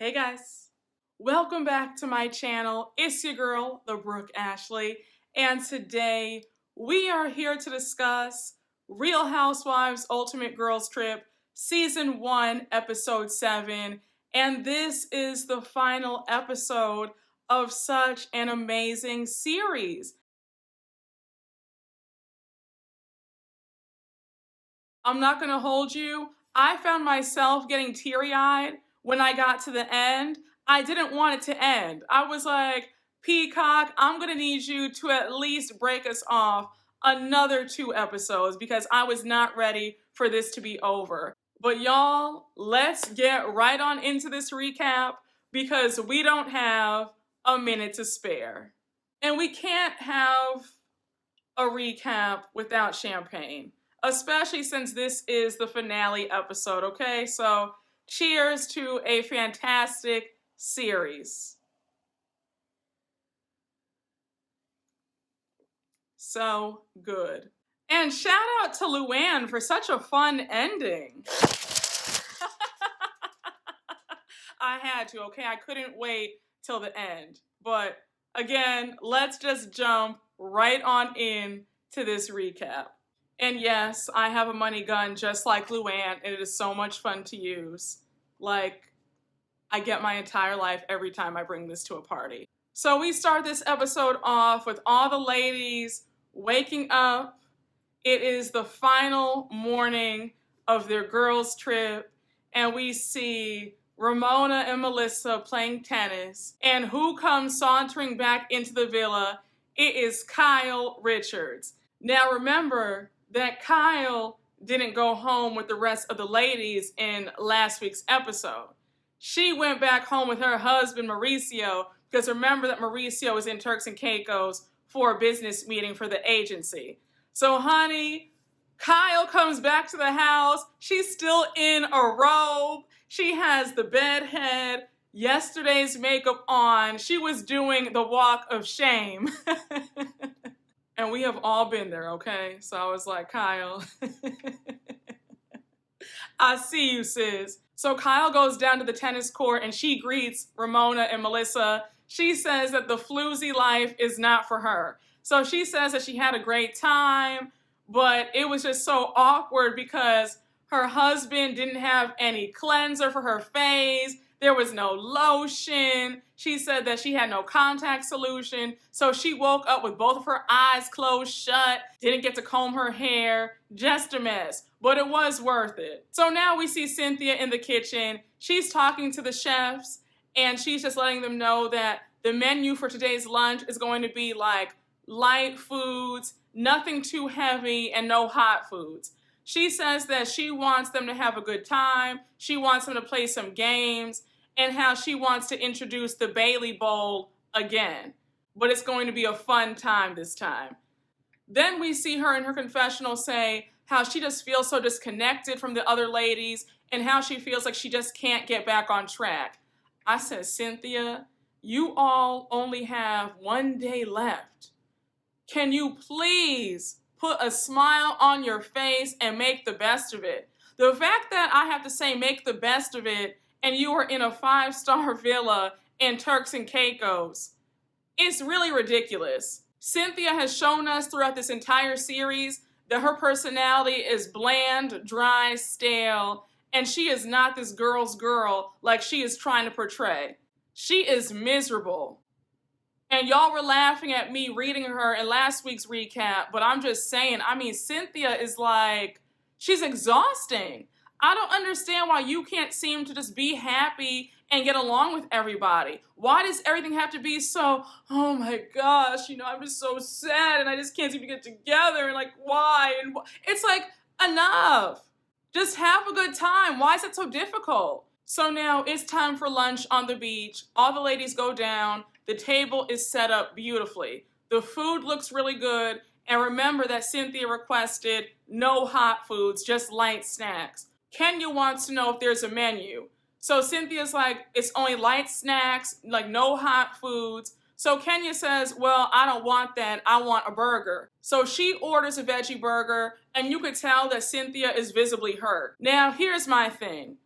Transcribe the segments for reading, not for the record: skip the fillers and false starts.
Hey guys, welcome back to my channel. It's your girl, the Brooke Ashley, and today we are here to discuss Real Housewives Ultimate Girls Trip Season 1, Episode 7, and this is the final episode of such an amazing series. I'm not gonna hold you. I found myself getting teary-eyed when I got to the end. I didn't want it to end. I was like, Peacock, I'm gonna need you to at least break us off another 2 episodes because I was not ready for this to be over. But y'all, let's get right on into this recap because we don't have a minute to spare. And we can't have a recap without champagne, especially since this is the finale episode, okay? So cheers to a fantastic series. So good. And shout out to Luann for such a fun ending. I had to, okay? I couldn't wait till the end. But again, let's just jump right on in to this recap. And yes, I have a money gun just like Luann, and it is so much fun to use. Like, I get my entire life every time I bring this to a party. So we start this episode off with all the ladies waking up. It is the final morning of their girls' trip, and we see Ramona and Melissa playing tennis. And who comes sauntering back into the villa? It is Kyle Richards. Now remember that Kyle didn't go home with the rest of the ladies in last week's episode. She went back home with her husband Mauricio because remember that Mauricio was in Turks and Caicos for a business meeting for the agency. So honey, Kyle comes back to the house. She's still in a robe. She has the bed head, yesterday's makeup on. She was doing the walk of shame. And we have all been there, okay? So I was like, Kyle, I see you, sis. So Kyle goes down to the tennis court and she greets Ramona and Melissa. She says that the floozy life is not for her. So she says that she had a great time, but it was just so awkward because her husband didn't have any cleanser for her face. There was no lotion. She said that she had no contact solution. So she woke up with both of her eyes closed shut, didn't get to comb her hair, just a mess. But it was worth it. So now we see Cynthia in the kitchen. She's talking to the chefs and she's just letting them know that the menu for today's lunch is going to be like light foods, nothing too heavy, and no hot foods. She says that she wants them to have a good time. She wants them to play some games and how she wants to introduce the Bailey Bowl again. But it's going to be a fun time this time. Then we see her in her confessional say how she just feels so disconnected from the other ladies and how she feels like she just can't get back on track. I said, Cynthia, you all only have 1 day left. Can you please put a smile on your face and make the best of it? The fact that I have to say make the best of it and you are in a 5-star villa in Turks and Caicos, it's really ridiculous. Cynthia has shown us throughout this entire series that her personality is bland, dry, stale, and she is not this girl's girl like she is trying to portray. She is miserable. And y'all were laughing at me reading her in last week's recap, but I'm just saying, I mean, Cynthia is like, she's exhausting. I don't understand why you can't seem to just be happy and get along with everybody. Why does everything have to be so, oh my gosh, you know, I'm just so sad and I just can't seem to get together and like, why? And it's like, enough. Just have a good time. Why is it so difficult? So now it's time for lunch on the beach. All the ladies go down. The table is set up beautifully. The food looks really good. And remember that Cynthia requested no hot foods, just light snacks. Kenya wants to know if there's a menu. So Cynthia's like, it's only light snacks, like no hot foods. So Kenya says, well, I don't want that. I want a burger. So she orders a veggie burger, and you could tell that Cynthia is visibly hurt. Now, here's my thing.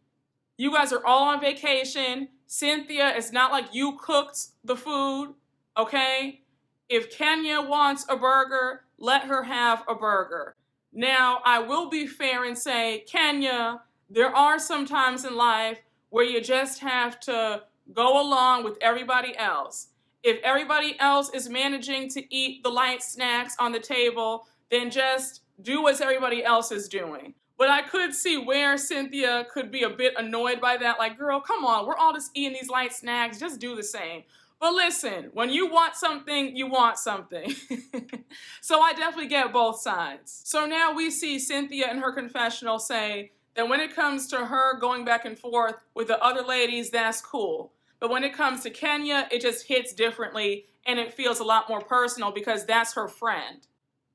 You guys are all on vacation. Cynthia, it's not like you cooked the food, okay? If Kenya wants a burger, let her have a burger. Now, I will be fair and say, Kenya, there are some times in life where you just have to go along with everybody else. If everybody else is managing to eat the light snacks on the table, then just do as everybody else is doing. But I could see where Cynthia could be a bit annoyed by that. Like, girl, come on, we're all just eating these light snacks. Just do the same. But listen, when you want something, you want something. So I definitely get both sides. So now we see Cynthia in her confessional say that when it comes to her going back and forth with the other ladies, that's cool. But when it comes to Kenya, it just hits differently and it feels a lot more personal because that's her friend.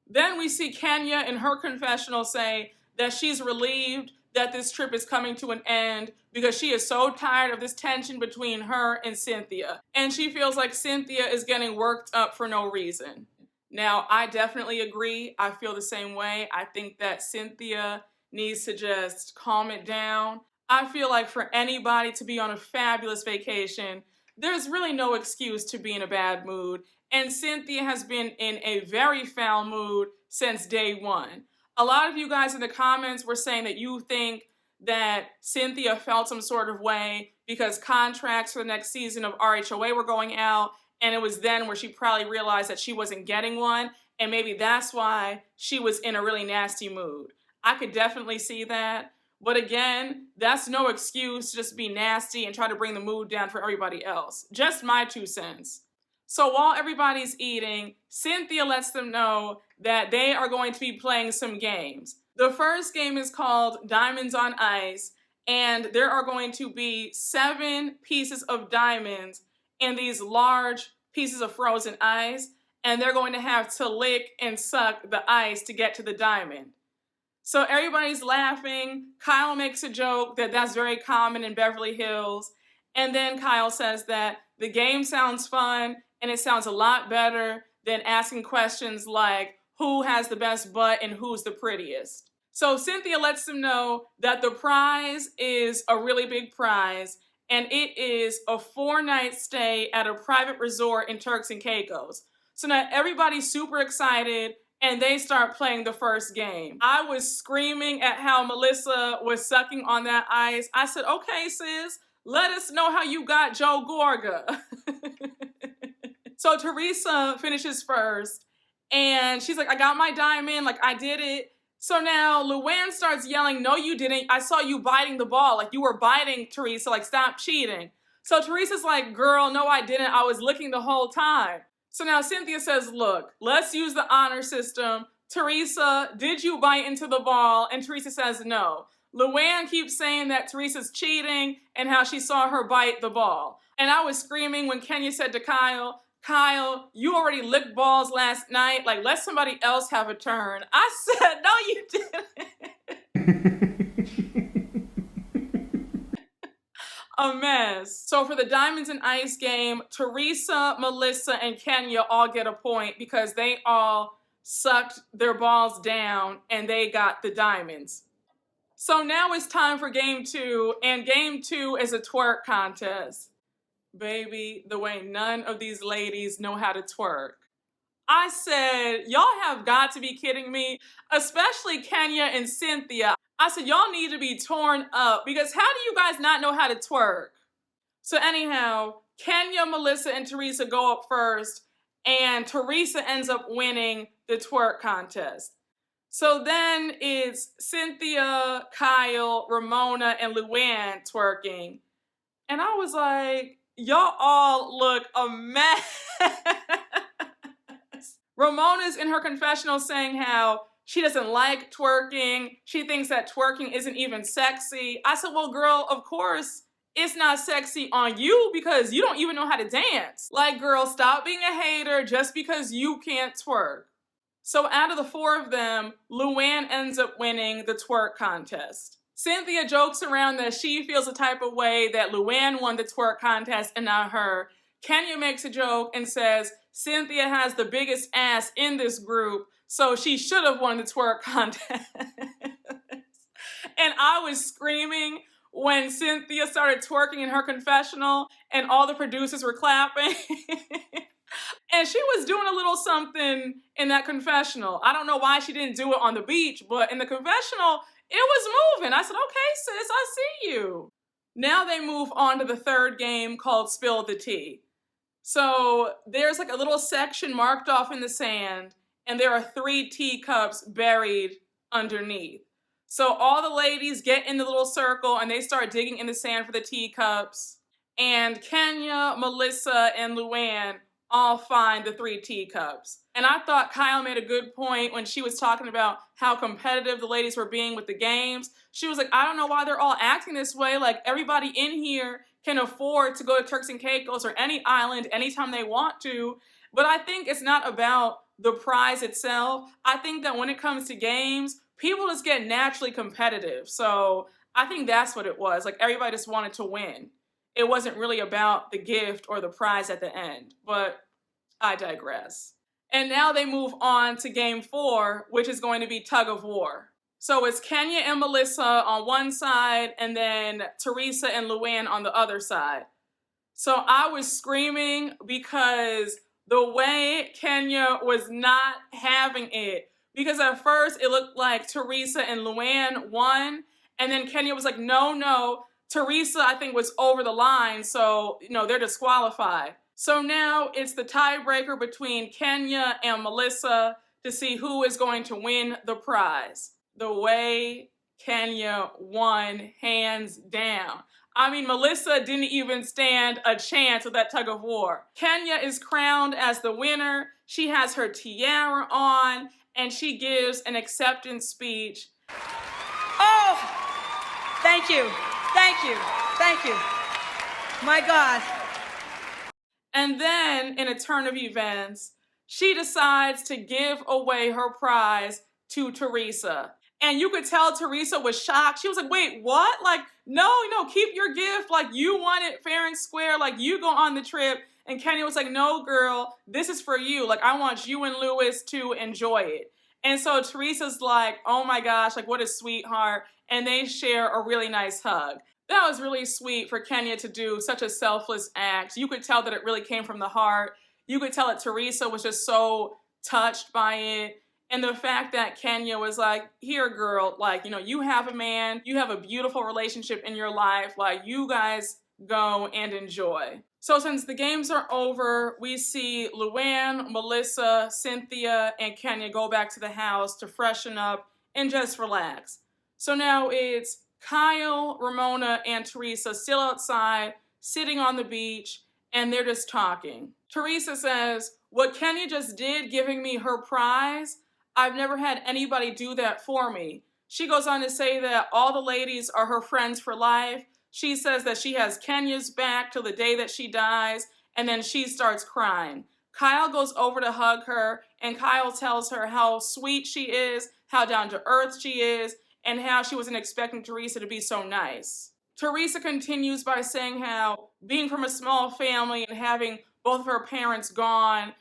Then we see Kenya in her confessional say that she's relieved that this trip is coming to an end because she is so tired of this tension between her and Cynthia. And she feels like Cynthia is getting worked up for no reason. Now, I definitely agree. I feel the same way. I think that Cynthia needs to just calm it down. I feel like for anybody to be on a fabulous vacation, there's really no excuse to be in a bad mood. And Cynthia has been in a very foul mood since day one. A lot of you guys in the comments were saying that you think that Cynthia felt some sort of way because contracts for the next season of RHOA were going out, and it was then where she probably realized that she wasn't getting one, and maybe that's why she was in a really nasty mood. I could definitely see that. But again, that's no excuse to just be nasty and try to bring the mood down for everybody else. Just my 2 cents. So while everybody's eating, Cynthia lets them know that they are going to be playing some games. The first game is called Diamonds on Ice, and there are going to be 7 pieces of diamonds in these large pieces of frozen ice, and they're going to have to lick and suck the ice to get to the diamond. So everybody's laughing. Kyle makes a joke that that's very common in Beverly Hills, and then Kyle says that the game sounds fun, and it sounds a lot better than asking questions like, who has the best butt and who's the prettiest? So Cynthia lets them know that the prize is a really big prize, and it is a 4-night stay at a private resort in Turks and Caicos. So now everybody's super excited, and they start playing the first game. I was screaming at how Melissa was sucking on that ice. I said, okay, sis, let us know how you got Joe Gorga. So Teresa finishes first, and she's like, I got my diamond, like I did it. So now Luann starts yelling, no you didn't, I saw you biting the ball, like you were biting, Teresa, like stop cheating. So Teresa's like, girl, no I didn't, I was looking the whole time. So now Cynthia says, look, let's use the honor system. Teresa, did you bite into the ball? And Teresa says no. Luann keeps saying that Teresa's cheating and how she saw her bite the ball. And I was screaming when Kenya said to Kyle, Kyle, you already licked balls last night. Like, let somebody else have a turn. I said, no, you didn't. A mess. So for the Diamonds and Ice game, Teresa, Melissa, and Kenya all get a point because they all sucked their balls down and they got the diamonds. So now it's time for game 2, and game 2 is a twerk contest. Baby, the way none of these ladies know how to twerk. I said, y'all have got to be kidding me, especially Kenya and Cynthia. I said, y'all need to be torn up because how do you guys not know how to twerk? So anyhow, Kenya, Melissa, and Teresa go up first, and Teresa ends up winning the twerk contest. So then it's Cynthia, Kyle, Ramona, and Luann twerking. And I was like, y'all all look a mess. Ramona's in her confessional saying how she doesn't like twerking. She thinks that twerking isn't even sexy. I said, well, girl, of course it's not sexy on you because you don't even know how to dance. Like, girl, stop being a hater just because you can't twerk. So out of the 4 of them, Luann ends up winning the twerk contest. Cynthia jokes around that she feels a type of way that Luann won the twerk contest and not her. Kenya makes a joke and says, Cynthia has the biggest ass in this group, so she should have won the twerk contest. And I was screaming when Cynthia started twerking in her confessional and all the producers were clapping. And she was doing a little something in that confessional. I don't know why she didn't do it on the beach, but in the confessional, it was moving. I said, okay, sis, I see you. Now they move on to the third game called Spill the Tea. So there's like a little section marked off in the sand, and there are 3 teacups buried underneath. So all the ladies get in the little circle and they start digging in the sand for the teacups. And Kenya, Melissa, and Luann all find the 3 teacups. And I thought Kyle made a good point when she was talking about how competitive the ladies were being with the games. She was like, I don't know why they're all acting this way. Like, everybody in here can afford to go to Turks and Caicos or any island anytime they want to. But I think it's not about the prize itself. I think that when it comes to games, people just get naturally competitive. So I think that's what it was. Like, everybody just wanted to win. It wasn't really about the gift or the prize at the end, but I digress. And now they move on to game 4, which is going to be tug of war. So it's Kenya and Melissa on one side, and then Teresa and Luann on the other side. So I was screaming because the way Kenya was not having it, because at first it looked like Teresa and Luann won, and then Kenya was like, no, Teresa, I think, was over the line, so, they're disqualified. So now it's the tiebreaker between Kenya and Melissa to see who is going to win the prize. The way Kenya won, hands down. I mean, Melissa didn't even stand a chance with that tug of war. Kenya is crowned as the winner. She has her tiara on, and she gives an acceptance speech. Oh, thank you. Thank you. Thank you. My God. And then, in a turn of events, she decides to give away her prize to Teresa. And you could tell Teresa was shocked. She was like, wait, what? Like, no, keep your gift. Like, you won it fair and square. Like, you go on the trip. And Kenya was like, no, girl, this is for you. Like, I want you and Louis to enjoy it. And so Teresa's like, oh my gosh, like, what a sweetheart. And they share a really nice hug. That was really sweet for Kenya to do such a selfless act. You could tell that it really came from the heart. You could tell that Teresa was just so touched by it. And the fact that Kenya was like, here, girl, like, you have a man, you have a beautiful relationship in your life, like, you guys go and enjoy. So since the games are over, we see Luann, Melissa, Cynthia, and Kenya go back to the house to freshen up and just relax. So now it's Kyle, Ramona, and Teresa still outside, sitting on the beach, and they're just talking. Teresa says, what Kenya just did, giving me her prize, I've never had anybody do that for me. She goes on to say that all the ladies are her friends for life. She says that she has Kenya's back till the day that she dies, and then she starts crying. Kyle goes over to hug her, and Kyle tells her how sweet she is, how down to earth she is, and how she wasn't expecting Teresa to be so nice. Teresa continues by saying how being from a small family and having both of her parents gone,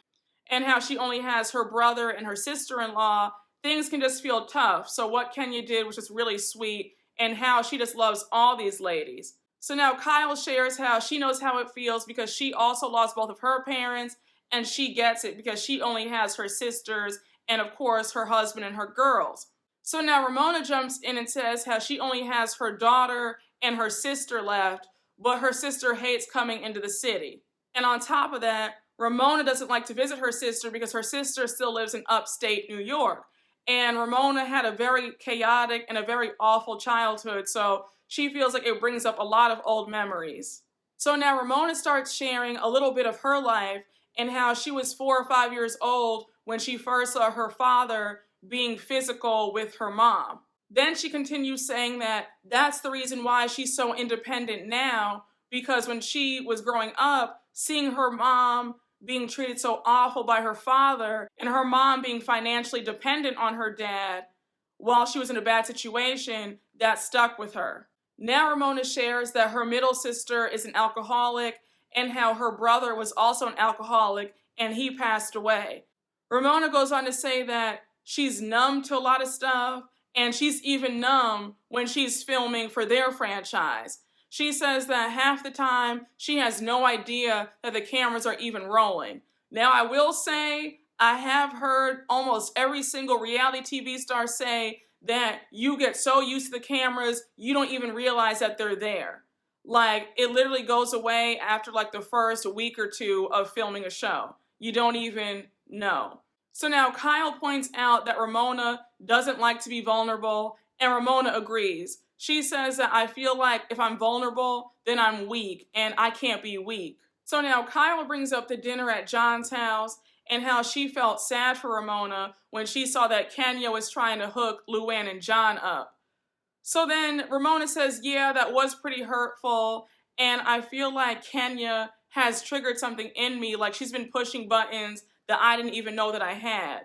and how she only has her brother and her sister-in-law, things can just feel tough. So what Kenya did was just really sweet, and how she just loves all these ladies. So now Kyle shares how she knows how it feels because she also lost both of her parents, and she gets it because she only has her sisters and, of course, her husband and her girls. So now Ramona jumps in and says how she only has her daughter and her sister left, but her sister hates coming into the city. And on top of that, Ramona doesn't like to visit her sister because her sister still lives in upstate New York. And Ramona had a very chaotic and a very awful childhood, so she feels like it brings up a lot of old memories. So now Ramona starts sharing a little bit of her life and how she was 4 or 5 years old when she first saw her father being physical with her mom. Then she continues saying that that's the reason why she's so independent now, because when she was growing up, seeing her mom being treated so awful by her father and her mom being financially dependent on her dad while she was in a bad situation, that stuck with her. Now Ramona shares that her middle sister is an alcoholic and how her brother was also an alcoholic and he passed away. Ramona goes on to say that she's numb to a lot of stuff and she's even numb when she's filming for their franchise. She says that half the time she has no idea that the cameras are even rolling. Now, I will say, I have heard almost every single reality TV star say that you get so used to the cameras, you don't even realize that they're there. Like, it literally goes away after like the first week or two of filming a show. You don't even know. So now Kyle points out that Ramona doesn't like to be vulnerable, and Ramona agrees. She says that I feel like if I'm vulnerable, then I'm weak, and I can't be weak. So now Kyle brings up the dinner at John's house and how she felt sad for Ramona when she saw that Kenya was trying to hook Luann and John up. So then Ramona says, yeah, that was pretty hurtful, and I feel like Kenya has triggered something in me, like she's been pushing buttons that I didn't even know that I had.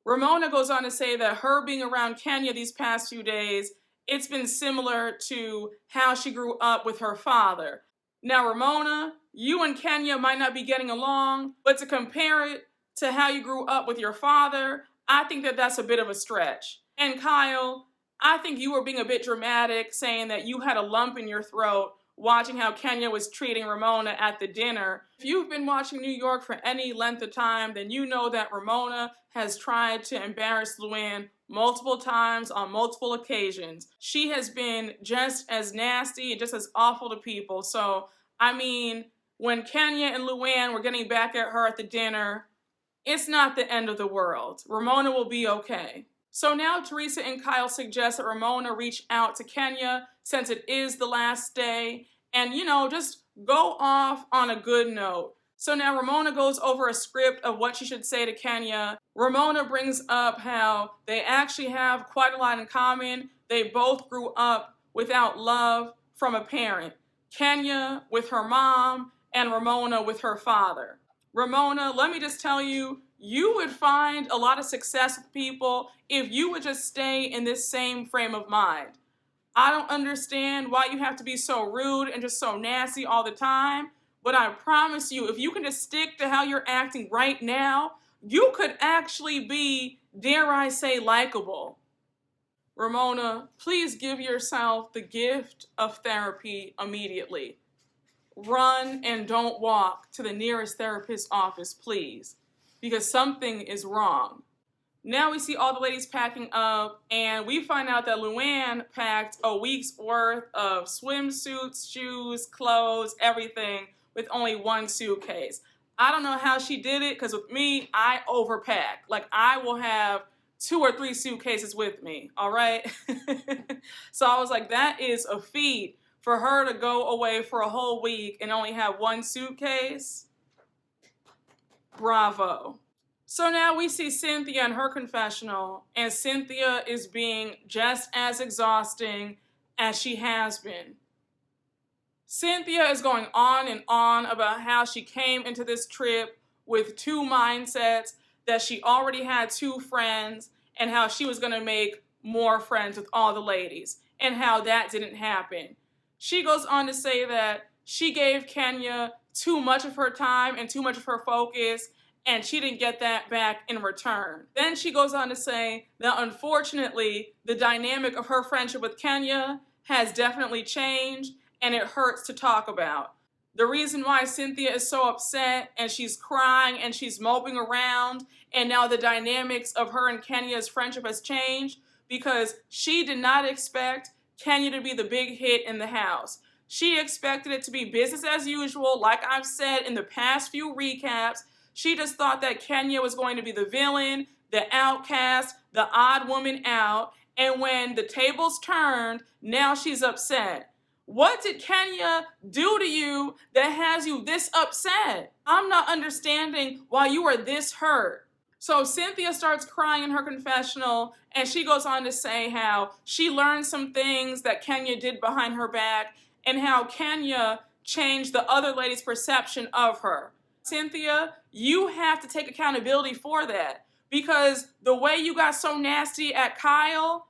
Ramona goes on to say that her being around Kenya these past few days, it's been similar to how she grew up with her father. Now, Ramona, you and Kenya might not be getting along, but to compare it to how you grew up with your father, I think that that's a bit of a stretch. And Kyle, I think you were being a bit dramatic, saying that you had a lump in your throat watching how Kenya was treating Ramona at the dinner. If you've been watching New York for any length of time, then you know that Ramona has tried to embarrass Luann multiple times on multiple occasions. She has been just as nasty and just as awful to people. So, I mean, when Kenya and Luann were getting back at her at the dinner, it's not the end of the world. Ramona will be okay. So now Teresa and Kyle suggest that Ramona reach out to Kenya since it is the last day and, just go off on a good note. So now Ramona goes over a script of what she should say to Kenya. Ramona brings up how they actually have quite a lot in common. They both grew up without love from a parent. Kenya with her mom and Ramona with her father. Ramona, let me just tell you, you would find a lot of success with people if you would just stay in this same frame of mind. I don't understand why you have to be so rude and just so nasty all the time, but I promise you, if you can just stick to how you're acting right now, you could actually be, dare I say, likable. Ramona, please give yourself the gift of therapy immediately. Run and don't walk to the nearest therapist's office, please, because something is wrong. Now we see all the ladies packing up, and we find out that Luann packed a week's worth of swimsuits, shoes, clothes, everything with only one suitcase. I don't know how she did it, because with me, I overpack. Like, I will have 2 or 3 suitcases with me, all right? So I was like, that is a feat. For her to go away for a whole week and only have 1 suitcase, bravo. So now we see Cynthia in her confessional, and Cynthia is being just as exhausting as she has been. Cynthia is going on and on about how she came into this trip with 2 mindsets, that she already had 2 friends, and how she was going to make more friends with all the ladies, and how that didn't happen. She goes on to say that she gave Kenya too much of her time and too much of her focus, and she didn't get that back in return. Then she goes on to say that unfortunately, the dynamic of her friendship with Kenya has definitely changed, and it hurts to talk about. The reason why Cynthia is so upset and she's crying and she's moping around, and now the dynamics of her and Kenya's friendship has changed, because she did not expect Kenya to be the big hit in the house. She expected it to be business as usual, like I've said in the past few recaps. She just thought that Kenya was going to be the villain, the outcast, the odd woman out, and when the tables turned, now she's upset. What did Kenya do to you that has you this upset? I'm not understanding why you are this hurt. So Cynthia starts crying in her confessional, and she goes on to say how she learned some things that Kenya did behind her back, and how Kenya changed the other lady's perception of her. Cynthia, you have to take accountability for that, because the way you got so nasty at Kyle,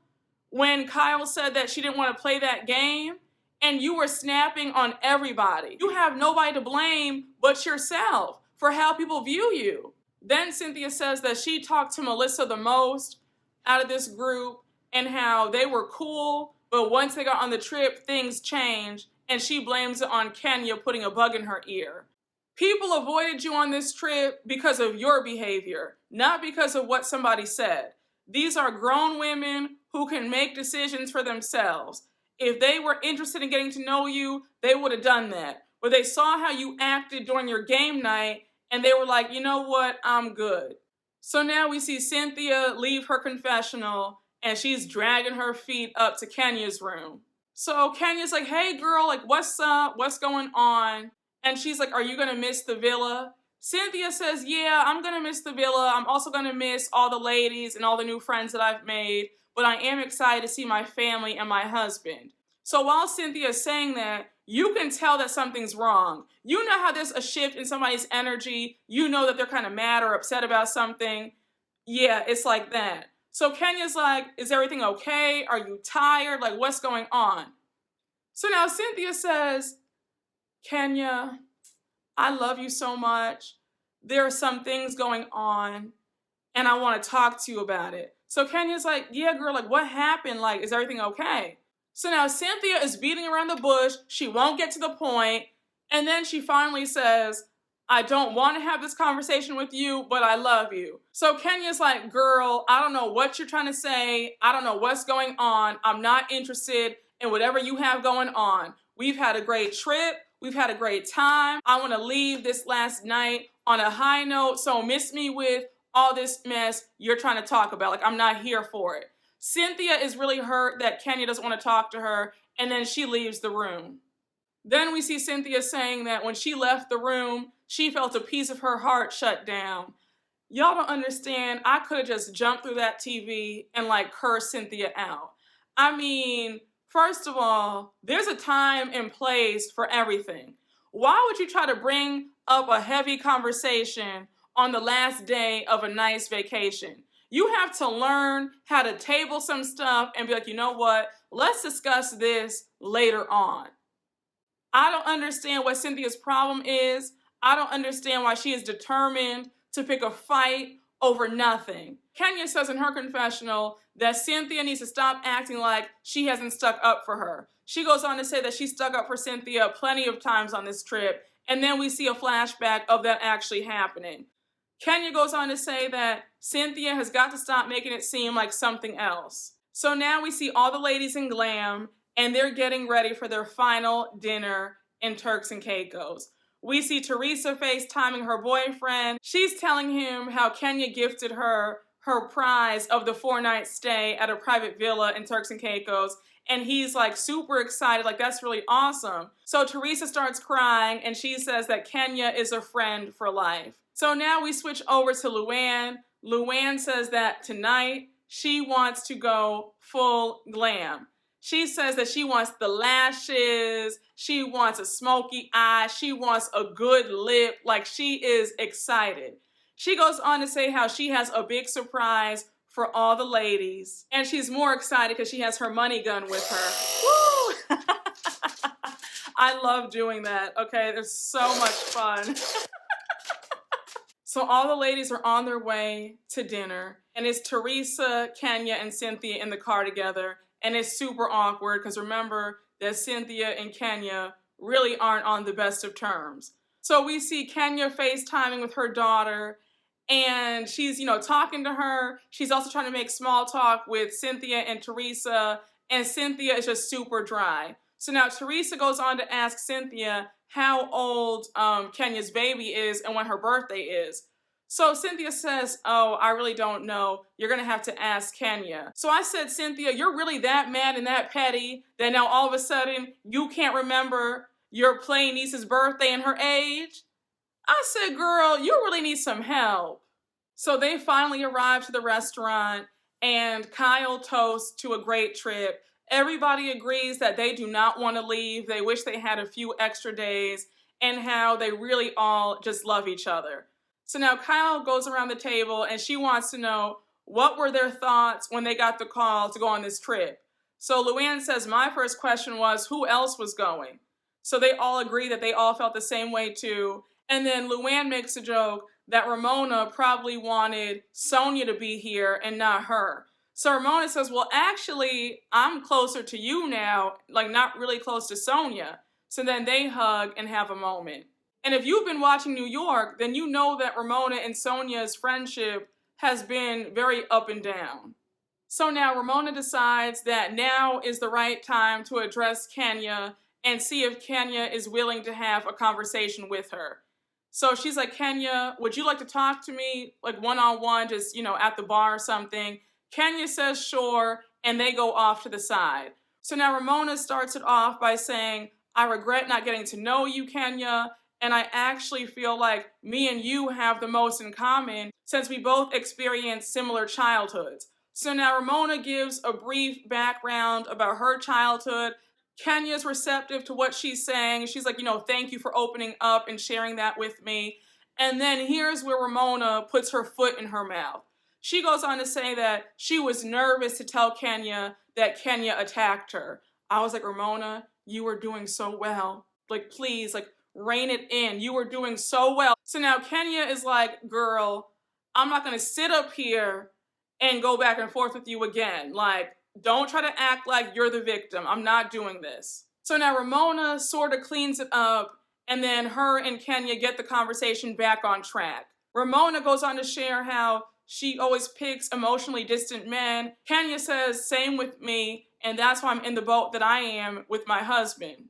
when Kyle said that she didn't want to play that game, and you were snapping on everybody. You have nobody to blame but yourself for how people view you. Then Cynthia says that she talked to Melissa the most out of this group, and how they were cool, but once they got on the trip, things changed, and she blames it on Kenya putting a bug in her ear. People avoided you on this trip because of your behavior, not because of what somebody said. These are grown women who can make decisions for themselves. If they were interested in getting to know you, they would have done that. But they saw how you acted during your game night, and they were like, you know what, I'm good. So now we see Cynthia leave her confessional, and she's dragging her feet up to Kenya's room. So Kenya's like, hey girl, like what's up? What's going on? And she's like, are you gonna miss the villa? Cynthia says, yeah, I'm gonna miss the villa. I'm also gonna miss all the ladies and all the new friends that I've made, but I am excited to see my family and my husband. So while Cynthia is saying that, you can tell that something's wrong. You know how there's a shift in somebody's energy. You know that they're kind of mad or upset about something. Yeah, it's like that. So Kenya's like, is everything okay? Are you tired? Like, what's going on? So now Cynthia says, Kenya, I love you so much. There are some things going on, and I want to talk to you about it. So Kenya's like, yeah, girl, like, what happened? Like, is everything okay? So now Cynthia is beating around the bush. She won't get to the point. And then she finally says, I don't want to have this conversation with you, but I love you. So Kenya's like, girl, I don't know what you're trying to say. I don't know what's going on. I'm not interested in whatever you have going on. We've had a great trip. We've had a great time. I want to leave this last night on a high note. So miss me with all this mess you're trying to talk about. Like, I'm not here for it. Cynthia is really hurt that Kenya doesn't want to talk to her, and then she leaves the room. Then we see Cynthia saying that when she left the room, she felt a piece of her heart shut down. Y'all don't understand. I could have just jumped through that TV and like cursed Cynthia out. I mean, first of all, there's a time and place for everything. Why would you try to bring up a heavy conversation on the last day of a nice vacation? You have to learn how to table some stuff and be like, you know what? Let's discuss this later on. I don't understand what Cynthia's problem is. I don't understand why she is determined to pick a fight over nothing. Kenya says in her confessional that Cynthia needs to stop acting like she hasn't stuck up for her. She goes on to say that she stuck up for Cynthia plenty of times on this trip, and then we see a flashback of that actually happening. Kenya goes on to say that Cynthia has got to stop making it seem like something else. So now we see all the ladies in glam, and they're getting ready for their final dinner in Turks and Caicos. We see Teresa FaceTiming her boyfriend. She's telling him how Kenya gifted her prize of the 4-night stay at a private villa in Turks and Caicos, and he's like super excited, like that's really awesome. So Teresa starts crying, and she says that Kenya is a friend for life. So now we switch over to Luann. Luann says that tonight she wants to go full glam. She says that she wants the lashes, she wants a smoky eye, she wants a good lip, like she is excited. She goes on to say how she has a big surprise for all the ladies, and she's more excited because she has her money gun with her. Woo! I love doing that, okay? There's so much fun. So all the ladies are on their way to dinner, and it's Teresa, Kenya, and Cynthia in the car together, and it's super awkward because remember that Cynthia and Kenya really aren't on the best of terms. So we see Kenya FaceTiming with her daughter, and she's, talking to her. She's also trying to make small talk with Cynthia and Teresa, and Cynthia is just super dry. So now Teresa goes on to ask Cynthia how old Kenya's baby is and when her birthday is. So Cynthia says, oh, I really don't know. You're going to have to ask Kenya. So I said, Cynthia, you're really that mad and that petty that now all of a sudden you can't remember your play niece's birthday and her age? I said, girl, you really need some help. So they finally arrive to the restaurant, and Kyle toasts to a great trip. Everybody agrees that they do not want to leave. They wish they had a few extra days, and how they really all just love each other. So now Kyle goes around the table, and she wants to know what were their thoughts when they got the call to go on this trip. So Luann says, my first question was, who else was going? So they all agree that they all felt the same way too. And then Luann makes a joke that Ramona probably wanted Sonia to be here and not her. So Ramona says, well, actually, I'm closer to you now, like not really close to Sonia. So then they hug and have a moment. And if you've been watching New York, then you know that Ramona and Sonia's friendship has been very up and down. So now Ramona decides that now is the right time to address Kenya and see if Kenya is willing to have a conversation with her. So she's like, Kenya, would you like to talk to me, like one-on-one, just, at the bar or something? Kenya says sure, and they go off to the side. So now Ramona starts it off by saying, I regret not getting to know you, Kenya, and I actually feel like me and you have the most in common since we both experienced similar childhoods. So now Ramona gives a brief background about her childhood. Kenya's receptive to what she's saying. She's like, thank you for opening up and sharing that with me. And then here's where Ramona puts her foot in her mouth. She goes on to say that she was nervous to tell Kenya that Kenya attacked her. I was like, Ramona, you were doing so well. Like, please, like, rein it in. You were doing so well. So now Kenya is like, girl, I'm not going to sit up here and go back and forth with you again. Like, don't try to act like you're the victim. I'm not doing this. So now Ramona sort of cleans it up, and then her and Kenya get the conversation back on track. Ramona goes on to share how she always picks emotionally distant men. Kenya says, same with me, and that's why I'm in the boat that I am with my husband.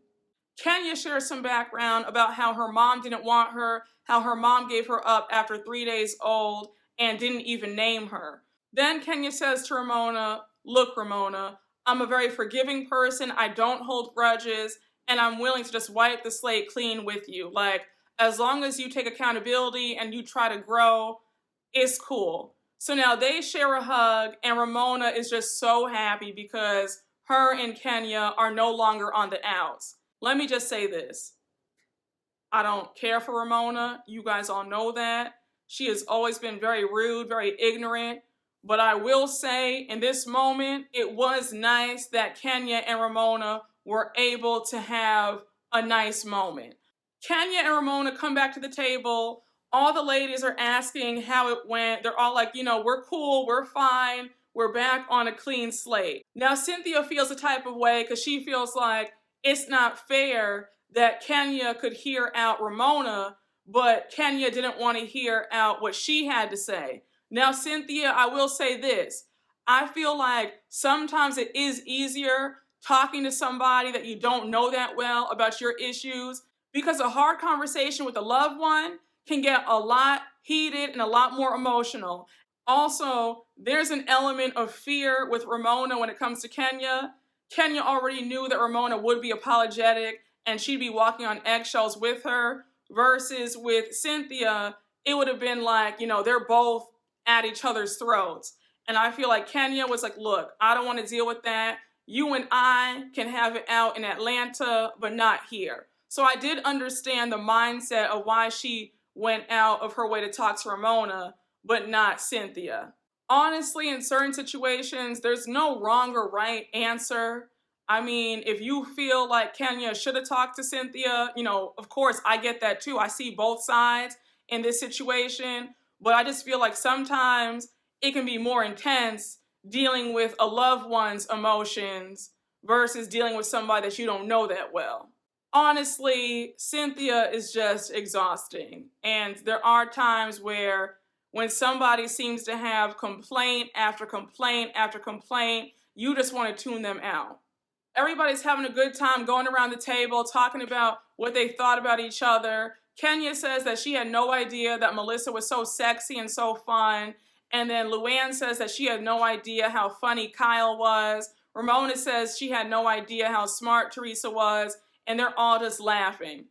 Kenya shares some background about how her mom didn't want her, how her mom gave her up after 3 days old and didn't even name her. Then Kenya says to Ramona, look, Ramona, I'm a very forgiving person. I don't hold grudges, and I'm willing to just wipe the slate clean with you. Like, as long as you take accountability and you try to grow, it's cool. So now they share a hug, and Ramona is just so happy because her and Kenya are no longer on the outs. Let me just say this. I don't care for Ramona. You guys all know that. She has always been very rude, very ignorant. But I will say, in this moment, it was nice that Kenya and Ramona were able to have a nice moment. Kenya and Ramona come back to the table. All the ladies are asking how it went. They're all like, we're cool, we're fine, we're back on a clean slate. Now, Cynthia feels a type of way because she feels like it's not fair that Kenya could hear out Ramona, but Kenya didn't want to hear out what she had to say. Now, Cynthia, I will say this. I feel like sometimes it is easier talking to somebody that you don't know that well about your issues because a hard conversation with a loved one can get a lot heated and a lot more emotional. Also, there's an element of fear with Ramona when it comes to Kenya. Kenya already knew that Ramona would be apologetic and she'd be walking on eggshells with her, versus with Cynthia, it would have been like, they're both at each other's throats. And I feel like Kenya was like, look, I don't want to deal with that. You and I can have it out in Atlanta, but not here. So I did understand the mindset of why she went out of her way to talk to Ramona, but not Cynthia. Honestly, in certain situations, there's no wrong or right answer. I mean, if you feel like Kenya should have talked to Cynthia, of course, I get that too. I see both sides in this situation. But I just feel like sometimes it can be more intense dealing with a loved one's emotions versus dealing with somebody that you don't know that well. Honestly, Cynthia is just exhausting. And there are times where when somebody seems to have complaint after complaint after complaint, you just want to tune them out. Everybody's having a good time going around the table, talking about what they thought about each other. Kenya says that she had no idea that Melissa was so sexy and so fun. And then Luann says that she had no idea how funny Kyle was. Ramona says she had no idea how smart Teresa was. And they're all just laughing.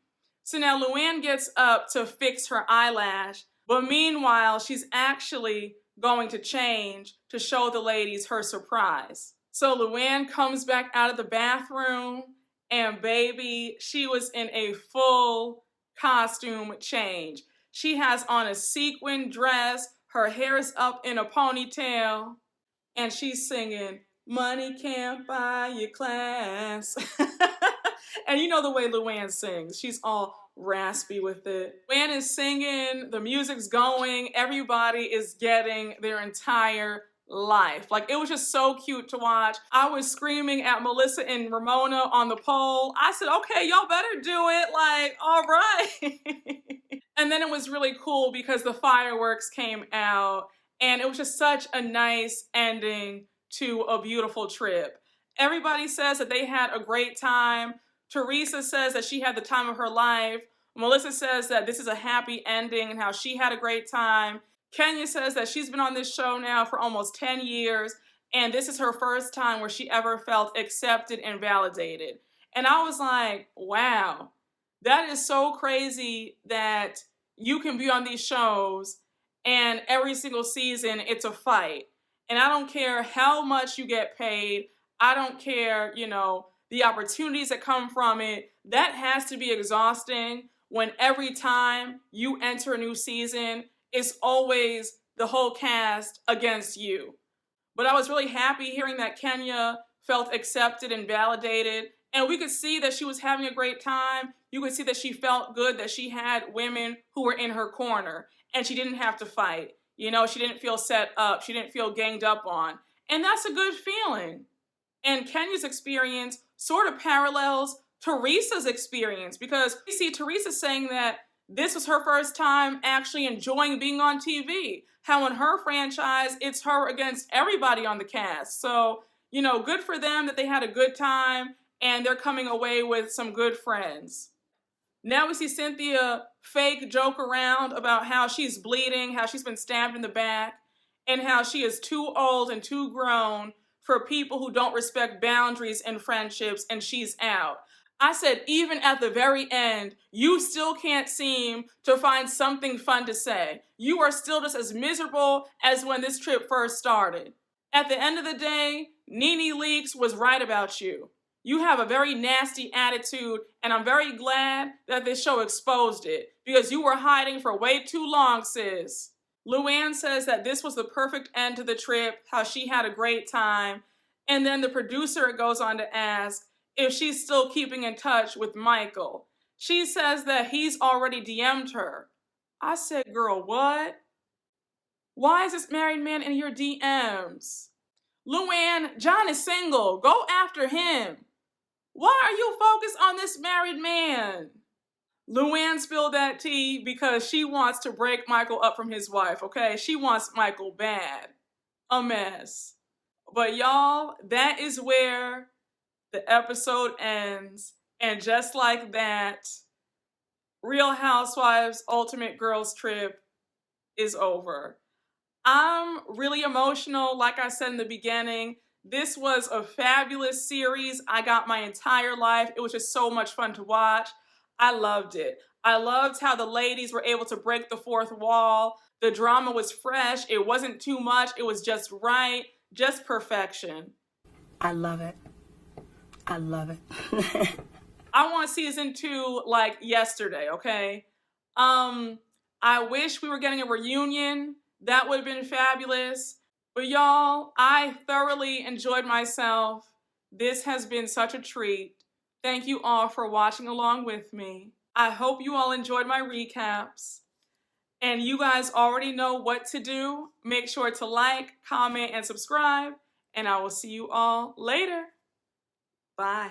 So now Luann gets up to fix her eyelash. But meanwhile, she's actually going to change to show the ladies her surprise. So Luann comes back out of the bathroom. And baby, she was in a full costume change. She has on a sequin dress, her hair is up in a ponytail, and she's singing, "Money can't buy you class." And you know the way Luann sings. She's all raspy with it. Luann is singing, the music's going, everybody is getting their entire life. Like, it was just so cute to watch. I was screaming at Melissa and Ramona on the pole. I said, okay, y'all better do it. Like, all right. And then it was really cool because the fireworks came out and it was just such a nice ending to a beautiful trip. Everybody says that they had a great time. Teresa says that she had the time of her life. Melissa says that this is a happy ending and how she had a great time. Kenya says that she's been on this show now for almost 10 years, and this is her first time where she ever felt accepted and validated. And I was like, wow, that is so crazy that you can be on these shows and every single season it's a fight. And I don't care how much you get paid. I don't care, the opportunities that come from it. That has to be exhausting when every time you enter a new season, it's always the whole cast against you. But I was really happy hearing that Kenya felt accepted and validated. And we could see that she was having a great time. You could see that she felt good, that she had women who were in her corner. And she didn't have to fight. She didn't feel set up. She didn't feel ganged up on. And that's a good feeling. And Kenya's experience sort of parallels Teresa's experience, because you see Teresa saying that this was her first time actually enjoying being on TV. How in her franchise, it's her against everybody on the cast. So, good for them that they had a good time and they're coming away with some good friends. Now we see Cynthia fake joke around about how she's bleeding, how she's been stabbed in the back, and how she is too old and too grown for people who don't respect boundaries and friendships, and she's out. I said, even at the very end, you still can't seem to find something fun to say. You are still just as miserable as when this trip first started. At the end of the day, Nene Leakes was right about you. You have a very nasty attitude, and I'm very glad that this show exposed it, because you were hiding for way too long, sis. Luann says that this was the perfect end to the trip, how she had a great time. And then the producer goes on to ask if she's still keeping in touch with Michael. She says that he's already DM'd her. I said, girl, what? Why is this married man in your DMs? Luann, John is single. Go after him. Why are you focused on this married man? Luann spilled that tea because she wants to break Michael up from his wife, okay? She wants Michael bad. A mess. But y'all, that is where the episode ends. And just like that, Real Housewives Ultimate Girls Trip is over. I'm really emotional, like I said in the beginning. This was a fabulous series. I got my entire life. It was just so much fun to watch. I loved it. I loved how the ladies were able to break the fourth wall. The drama was fresh. It wasn't too much. It was just right. Just perfection. I love it. I love it. I want season 2 like yesterday, okay? I wish we were getting a reunion. That would have been fabulous. But y'all, I thoroughly enjoyed myself. This has been such a treat. Thank you all for watching along with me. I hope you all enjoyed my recaps. And you guys already know what to do. Make sure to like, comment, and subscribe. And I will see you all later. Bye.